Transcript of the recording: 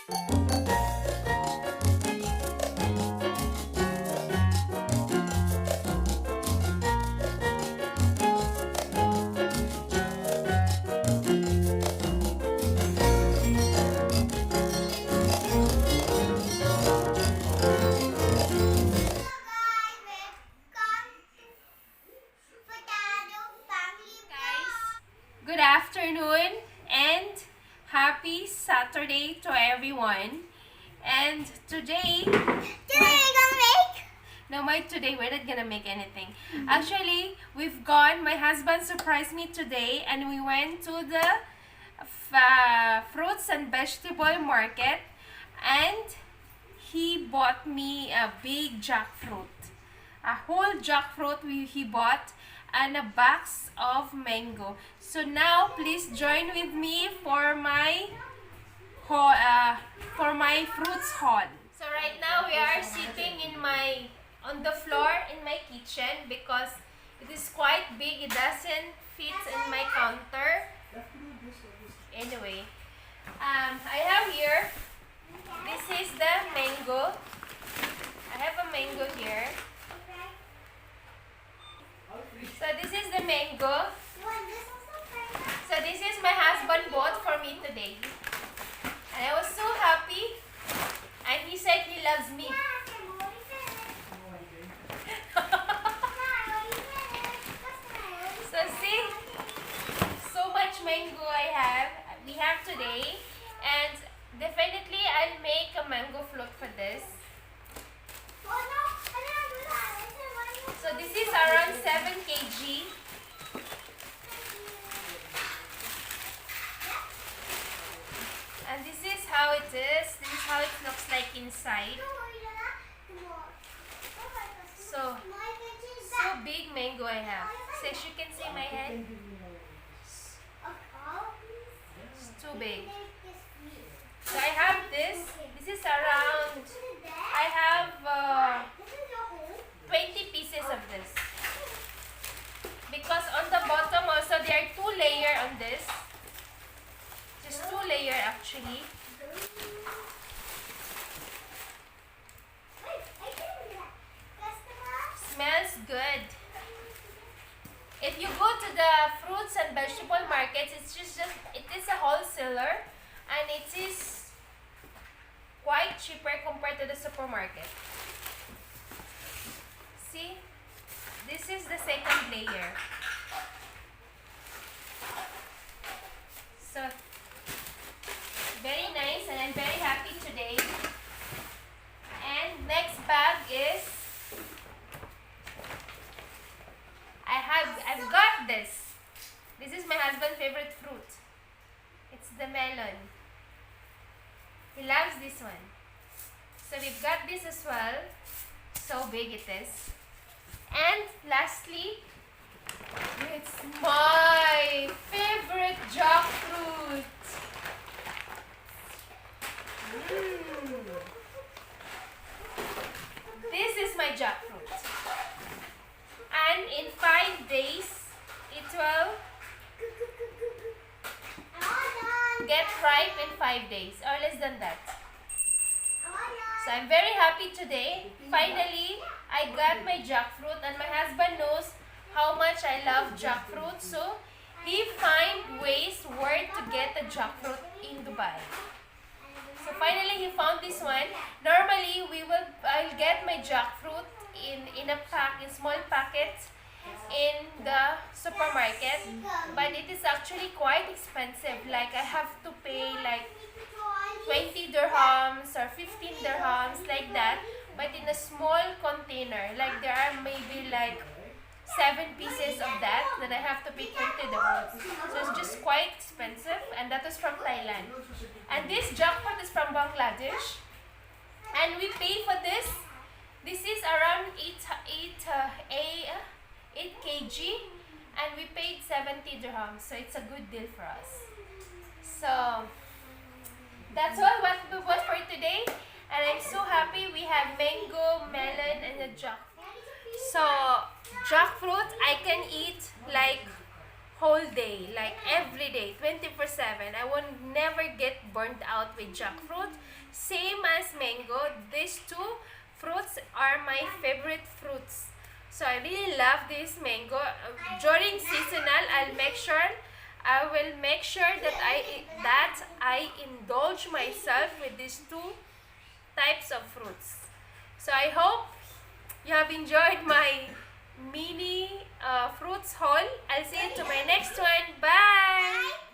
Good afternoon and happy Saturday to everyone. And today we're gonna make. No, today we're not gonna make anything. Actually, we've gone. My husband surprised me today, and we went to the fruits and vegetable market, and he bought me a big jackfruit, a whole jackfruit. He bought and a box of mango. So now please join with me for my fruits haul. So right now we are sitting on the floor in my kitchen because it is quite big. It doesn't fit in my counter. Anyway, I have here, this is the mango. I have a mango here. So this is the mango. So this is my husband bought for me today. And I was so happy. And he said he loves me. So see, so much mango we have today. And definitely I'll make a mango float for this. So this is around 7 kg. And this is how it is. This is how it looks like inside. So big mango I have. So as you can see my hand, it's too big. So I have this. This is around, I have 20 pieces of this. Because on the bottom also there are 2 layers on this. Just 2 layers actually. Smells good. If you go to the fruits and vegetable markets, it is a wholesaler and it is quite cheaper compared to the supermarket. See, this is the second layer. So very nice, and I'm very happy today. And next bag is, I've got this. This is my husband's favorite fruit. It's the melon. He loves this one. So we've got this as well. So big it is. And lastly, it's my favorite jackfruit. This is my jackfruit. And in 5 days, it will get ripe in 5 days or less than that. So I'm very happy today. Finally, I got my jackfruit, and my husband knows how much I love jackfruit. So he find ways where to get the jackfruit in Dubai. So finally he found this one. Normally I'll get my jackfruit in a pack, in small packets in the supermarket, but it is actually quite expensive. Like I have to pay like 20 dirhams or 15 dirhams like that, but in a small container, like there are maybe like 7 pieces of that I have to pay 20 dirhams. So it's just quite expensive, and that is from Thailand. And this jackfruit is from Bangladesh, and we pay for this. This is around 8 kg, and we paid 70 dirhams. So it's a good deal for us. So that's all what was for today, and I'm so happy we have mango, melon, and a jackfruit. So jackfruit I can eat like whole day, like every day, 24/7. I will never get burnt out with jackfruit. Same as mango, these two fruits are my favorite fruits. So I really love this mango. During seasonal, I will make sure that I indulge myself with these two types of fruits. So I hope you have enjoyed my mini fruits haul. I'll see you to my next one. Bye!